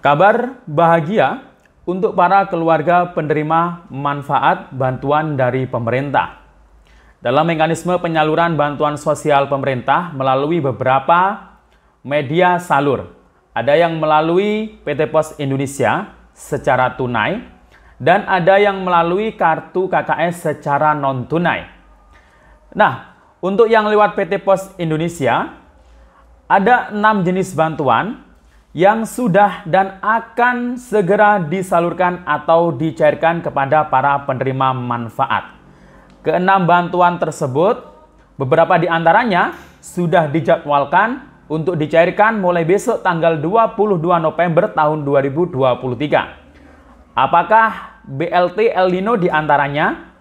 Kabar bahagia untuk para keluarga penerima manfaat bantuan dari pemerintah. Dalam mekanisme penyaluran bantuan sosial pemerintah melalui beberapa media salur. Ada yang melalui PT Pos Indonesia secara tunai dan ada yang melalui kartu KKS secara non-tunai. Nah, untuk yang lewat PT Pos Indonesia, ada 6 jenis bantuan yang sudah dan akan segera disalurkan atau dicairkan kepada para penerima manfaat. Keenam bantuan tersebut, beberapa di antaranya sudah dijadwalkan untuk dicairkan mulai besok tanggal 22 November tahun 2023. Apakah BLT El Nino di antaranya?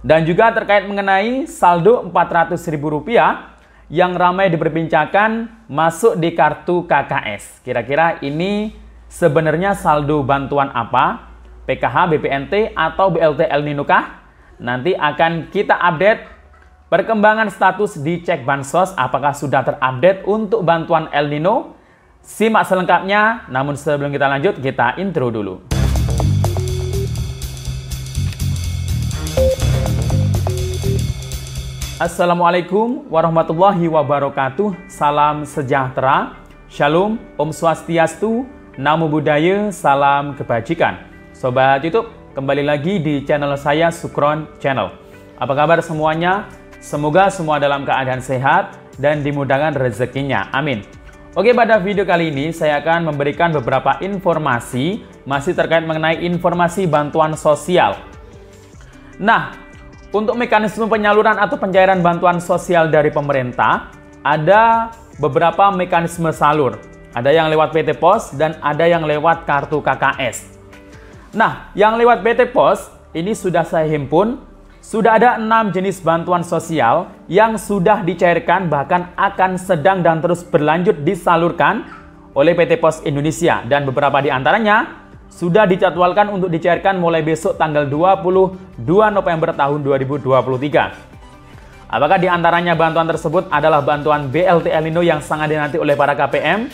Dan juga terkait mengenai saldo Rp400.000 yang ramai diperbincangkan masuk di kartu KKS. Kira-kira ini sebenarnya saldo bantuan apa? PKH, BPNT, atau BLT El Nino kah? Nanti akan kita update perkembangan status di Cek Bansos apakah sudah terupdate untuk bantuan El Nino. Simak selengkapnya, namun sebelum kita lanjut, kita intro dulu. Assalamualaikum warahmatullahi wabarakatuh. Salam sejahtera, Shalom, Om Swastiastu, Namo Buddhaya, salam kebajikan. Sobat YouTube, kembali lagi di channel saya, Sukron Channel. Apa kabar semuanya? Semoga semua dalam keadaan sehat dan dimudahkan rezekinya. Amin. Oke, pada video kali ini saya akan memberikan beberapa informasi masih terkait mengenai informasi bantuan sosial. Nah, untuk mekanisme penyaluran atau pencairan bantuan sosial dari pemerintah, ada beberapa mekanisme salur. Ada yang lewat PT Pos dan ada yang lewat kartu KKS. Nah, yang lewat PT Pos ini sudah saya himpun, sudah ada 6 jenis bantuan sosial yang sudah dicairkan bahkan akan sedang dan terus berlanjut disalurkan oleh PT Pos Indonesia. Dan beberapa di antaranya sudah dijadwalkan untuk dicairkan mulai besok tanggal 22 November tahun 2023. Apakah di antaranya bantuan tersebut adalah bantuan BLT El Nino yang sangat dinanti oleh para KPM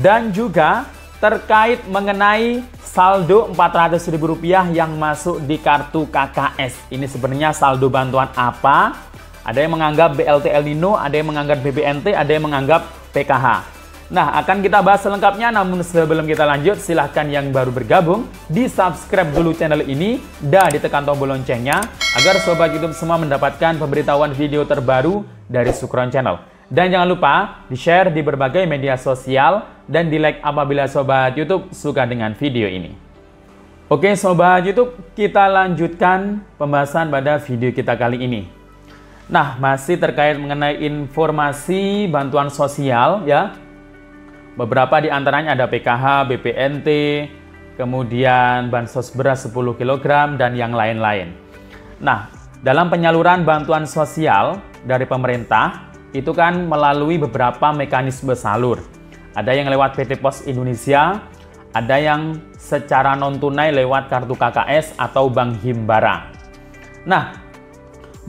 dan juga terkait mengenai saldo Rp400.000 yang masuk di kartu KKS. Ini sebenarnya saldo bantuan apa? Ada yang menganggap BLT El Nino, ada yang menganggap BBNT, ada yang menganggap PKH. Nah, akan kita bahas selengkapnya, namun sebelum kita lanjut, silahkan yang baru bergabung, di-subscribe dulu channel ini, dan ditekan tombol loncengnya, agar Sobat YouTube semua mendapatkan pemberitahuan video terbaru dari Sukron Channel. Dan jangan lupa, di-share di berbagai media sosial, dan di-like apabila Sobat YouTube suka dengan video ini. Oke Sobat YouTube, kita lanjutkan pembahasan pada video kita kali ini. Nah, masih terkait mengenai informasi bantuan sosial, ya. Beberapa di antaranya ada PKH, BPNT, kemudian bansos beras 10 kg, dan yang lain-lain. Nah, dalam penyaluran bantuan sosial dari pemerintah, itu kan melalui beberapa mekanisme salur. Ada yang lewat PT Pos Indonesia, ada yang secara non-tunai lewat kartu KKS atau Bank Himbara. Nah,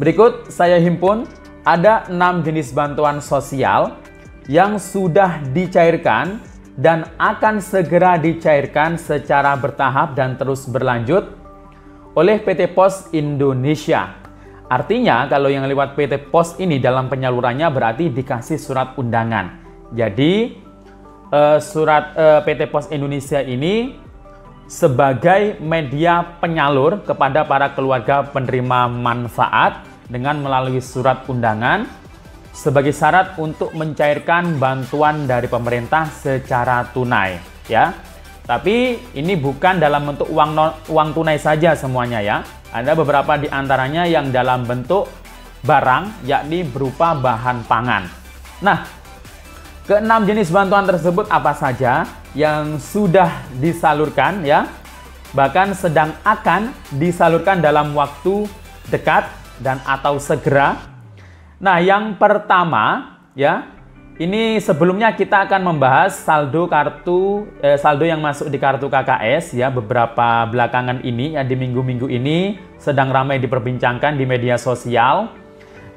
berikut saya himpun ada 6 jenis bantuan sosial yang sudah dicairkan dan akan segera dicairkan secara bertahap dan terus berlanjut oleh PT Pos Indonesia. Artinya kalau yang lewat PT Pos ini dalam penyalurannya berarti dikasih surat undangan. Jadi surat PT Pos Indonesia ini sebagai media penyalur kepada para keluarga penerima manfaat dengan melalui surat undangan sebagai syarat untuk mencairkan bantuan dari pemerintah secara tunai, ya. Tapi ini bukan dalam bentuk uang tunai saja semuanya, ya. Ada beberapa di antaranya yang dalam bentuk barang, yakni berupa bahan pangan. Nah, ke-6 jenis bantuan tersebut apa saja yang sudah disalurkan, ya, bahkan sedang akan disalurkan dalam waktu dekat dan atau segera. Nah, yang pertama, ya, ini sebelumnya kita akan membahas saldo yang masuk di kartu KKS, ya. Beberapa belakangan ini, ya, di minggu-minggu ini sedang ramai diperbincangkan di media sosial.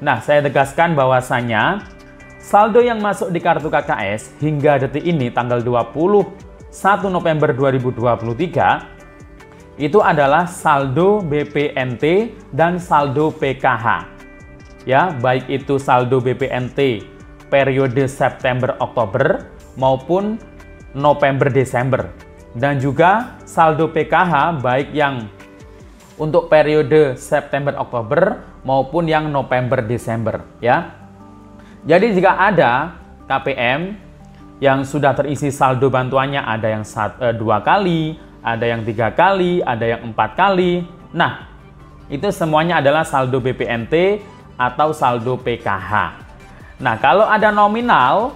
Nah, saya tegaskan bahwasanya saldo yang masuk di kartu KKS hingga detik ini tanggal 20 1 November 2023 itu adalah saldo BPNT dan saldo PKH. Ya, baik itu saldo BPNT periode September-Oktober maupun November-Desember. Dan juga saldo PKH baik yang untuk periode September-Oktober maupun yang November-Desember, ya. Jadi jika ada KPM yang sudah terisi saldo bantuannya, ada yang 2 kali, ada yang 3 kali, ada yang 4 kali. Nah, itu semuanya adalah saldo BPNT atau saldo PKH. Nah, kalau ada nominal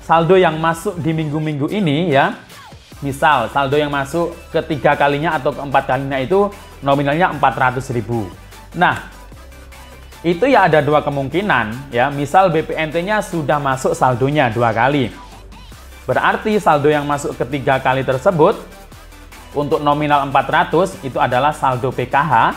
saldo yang masuk di minggu-minggu ini, ya, misal saldo yang masuk ke 3 kalinya atau ke 4 kalinya itu nominalnya 400.000. Nah, itu ya ada 2 kemungkinan, ya. Misal BPNT-nya sudah masuk saldonya 2 kali. Berarti saldo yang masuk ke 3 kali tersebut untuk nominal 400 itu adalah saldo PKH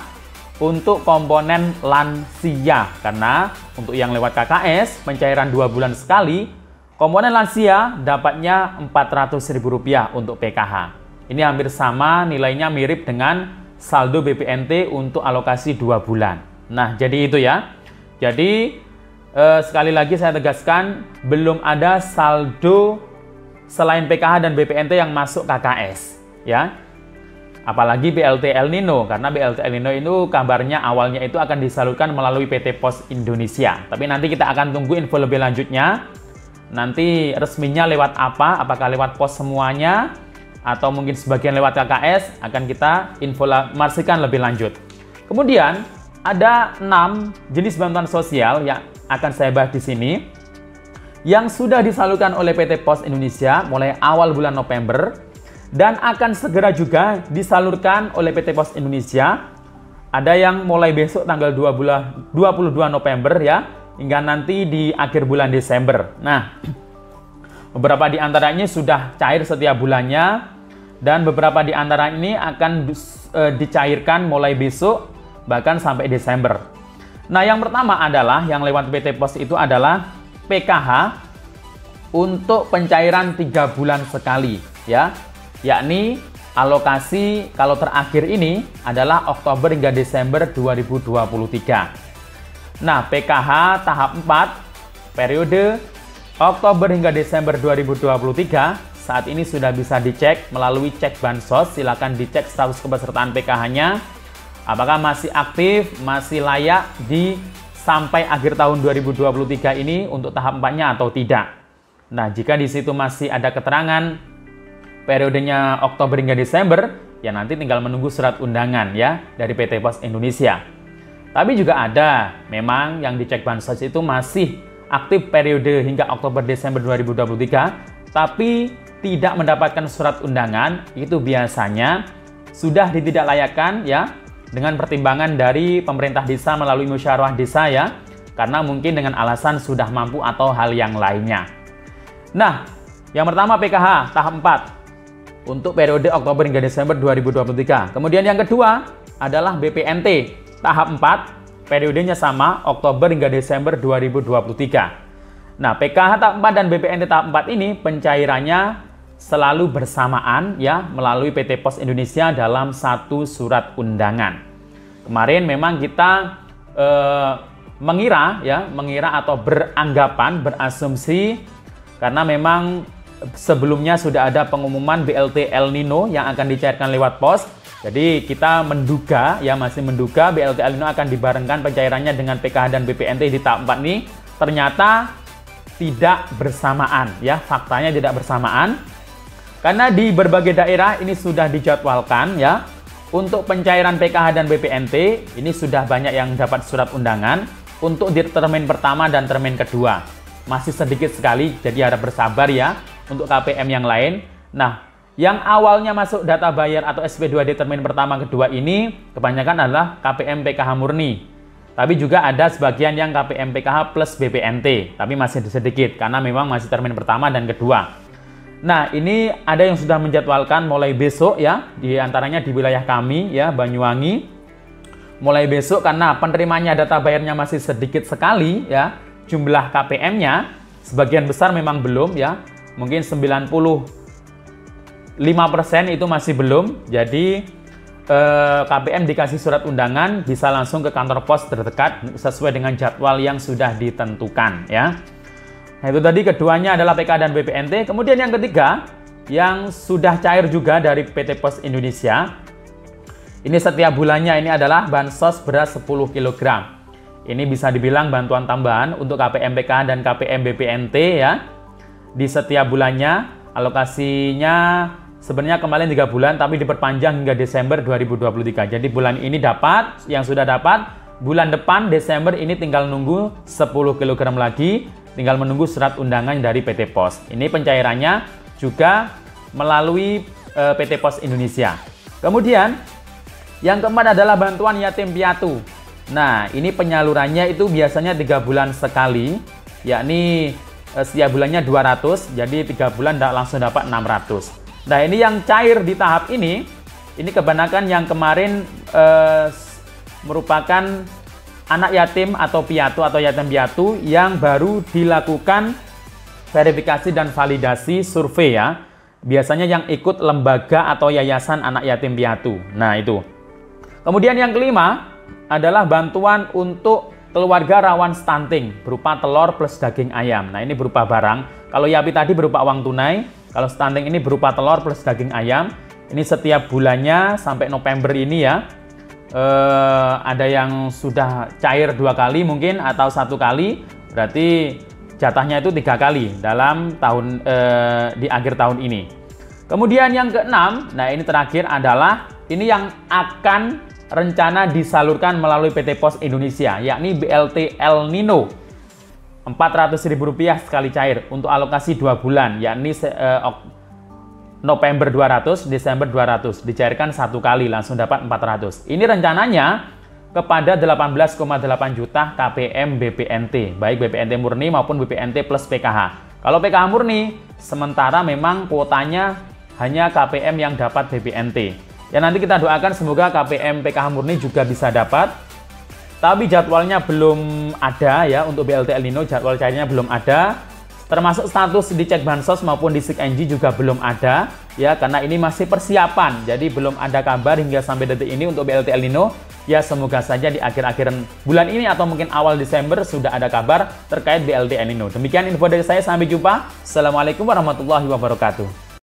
untuk komponen lansia. Karena untuk yang lewat KKS pencairan 2 bulan sekali, komponen lansia dapatnya Rp400.000 untuk PKH. Ini hampir sama, nilainya mirip dengan saldo BPNT untuk alokasi 2 bulan. Nah, jadi itu ya. Jadi sekali lagi saya tegaskan, belum ada saldo selain PKH dan BPNT yang masuk KKS, ya. Apalagi BLT El Nino, karena BLT El Nino itu kabarnya awalnya itu akan disalurkan melalui PT Pos Indonesia. Tapi nanti kita akan tunggu info lebih lanjutnya. Nanti resminya lewat apa? Apakah lewat pos semuanya atau mungkin sebagian lewat KKS, akan kita informasikan lebih lanjut. Kemudian ada 6 jenis bantuan sosial yang akan saya bahas di sini yang sudah disalurkan oleh PT Pos Indonesia mulai awal bulan November dan akan segera juga disalurkan oleh PT Pos Indonesia. Ada yang mulai besok tanggal 22 November ya, hingga nanti di akhir bulan Desember. Nah, beberapa di antaranya sudah cair setiap bulannya dan beberapa di antara ini akan dicairkan mulai besok bahkan sampai Desember. Nah, yang pertama adalah yang lewat PT Pos itu adalah PKH untuk pencairan 3 bulan sekali, ya, yakni alokasi kalau terakhir ini adalah Oktober hingga Desember 2023. Nah, PKH tahap 4 periode Oktober hingga Desember 2023 saat ini sudah bisa dicek melalui cek bansos. Silakan dicek status kepesertaan PKH-nya. Apakah masih aktif, masih layak di sampai akhir tahun 2023 ini untuk tahap 4-nya atau tidak. Nah, jika di situ masih ada keterangan periodenya Oktober hingga Desember, ya nanti tinggal menunggu surat undangan ya dari PT Pos Indonesia. Tapi juga ada memang yang dicek bansos itu masih aktif periode hingga Oktober Desember 2023, tapi tidak mendapatkan surat undangan. Itu biasanya sudah ditidaklayakkan ya, dengan pertimbangan dari pemerintah desa melalui musyawarah desa ya, karena mungkin dengan alasan sudah mampu atau hal yang lainnya. Nah, yang pertama PKH tahap 4 untuk periode Oktober hingga Desember 2023. Kemudian yang kedua adalah BPNT tahap 4, periodenya sama Oktober hingga Desember 2023. Nah, PKH tahap 4 dan BPNT tahap 4 ini pencairannya selalu bersamaan ya melalui PT Pos Indonesia dalam satu surat undangan. Kemarin memang kita mengira atau beranggapan, berasumsi karena memang sebelumnya sudah ada pengumuman BLT El Nino yang akan dicairkan lewat pos. Jadi kita menduga ya, masih menduga BLT El Nino akan dibarengkan pencairannya dengan PKH dan BPNT di tahap 4 ini. Ternyata tidak bersamaan ya, faktanya tidak bersamaan. Karena di berbagai daerah ini sudah dijadwalkan ya, untuk pencairan PKH dan BPNT ini sudah banyak yang dapat surat undangan untuk di termin pertama dan termin kedua. Masih sedikit sekali, jadi harap bersabar ya untuk KPM yang lain. Nah, yang awalnya masuk data bayar atau SP2 di termin pertama kedua ini kebanyakan adalah KPM PKH murni. Tapi juga ada sebagian yang KPM PKH plus BPNT, tapi masih sedikit karena memang masih termin pertama dan kedua. Nah, ini ada yang sudah menjadwalkan mulai besok ya, di antaranya di wilayah kami ya, Banyuwangi. Mulai besok karena penerimanya data bayarnya masih sedikit sekali ya, jumlah KPM-nya sebagian besar memang belum ya. Mungkin 90 5% itu masih belum. Jadi KPM dikasih surat undangan, bisa langsung ke kantor pos terdekat sesuai dengan jadwal yang sudah ditentukan ya. Nah, itu tadi keduanya adalah PK dan BPNT. Kemudian yang ketiga, yang sudah cair juga dari PT Pos Indonesia. Ini setiap bulannya ini adalah bansos beras 10 kg. Ini bisa dibilang bantuan tambahan untuk KPM PK dan KPM BPNT ya. Di setiap bulannya alokasinya sebenarnya kemarin 3 bulan tapi diperpanjang hingga Desember 2023. Jadi bulan ini dapat, yang sudah dapat, bulan depan Desember ini tinggal nunggu 10 kg lagi, tinggal menunggu surat undangan dari PT Pos. Ini pencairannya juga melalui PT Pos Indonesia. Kemudian yang keempat adalah bantuan yatim piatu. Nah, ini penyalurannya itu biasanya 3 bulan sekali, yakni setiap bulannya 200, jadi 3 bulan langsung dapat 600. Nah, ini yang cair di tahap ini kebanyakan yang kemarin merupakan anak yatim atau piatu atau yatim piatu yang baru dilakukan verifikasi dan validasi survei ya. Biasanya yang ikut lembaga atau yayasan anak yatim piatu. Nah, itu. Kemudian yang kelima adalah bantuan untuk keluarga rawan stunting berupa telur plus daging ayam. Nah, ini berupa barang. Kalau Yapi tadi berupa uang tunai, kalau stunting ini berupa telur plus daging ayam. Ini setiap bulannya sampai November ini ya. Ada yang sudah cair 2 kali mungkin atau 1 kali. Berarti jatahnya itu 3 kali dalam tahun di akhir tahun ini. Kemudian yang keenam, nah ini terakhir adalah ini yang akan rencana disalurkan melalui PT Pos Indonesia, yakni BLT El Nino. Rp400.000 sekali cair untuk alokasi 2 bulan, yakni November 200, Desember 200. Dicairkan 1 kali, langsung dapat 400. Ini rencananya kepada 18,8 juta KPM BPNT, baik BPNT murni maupun BPNT plus PKH. Kalau PKH murni, sementara memang kuotanya hanya KPM yang dapat BPNT. Ya nanti kita doakan semoga KPM PKH murni juga bisa dapat. Tapi jadwalnya belum ada ya untuk BLT El Nino, jadwal cairnya belum ada. Termasuk status di cek bansos maupun di SIK-NG juga belum ada ya, karena ini masih persiapan. Jadi belum ada kabar hingga sampai detik ini untuk BLT El Nino. Ya semoga saja di akhir-akhir bulan ini atau mungkin awal Desember sudah ada kabar terkait BLT El Nino. Demikian info dari saya, sampai jumpa. Assalamualaikum warahmatullahi wabarakatuh.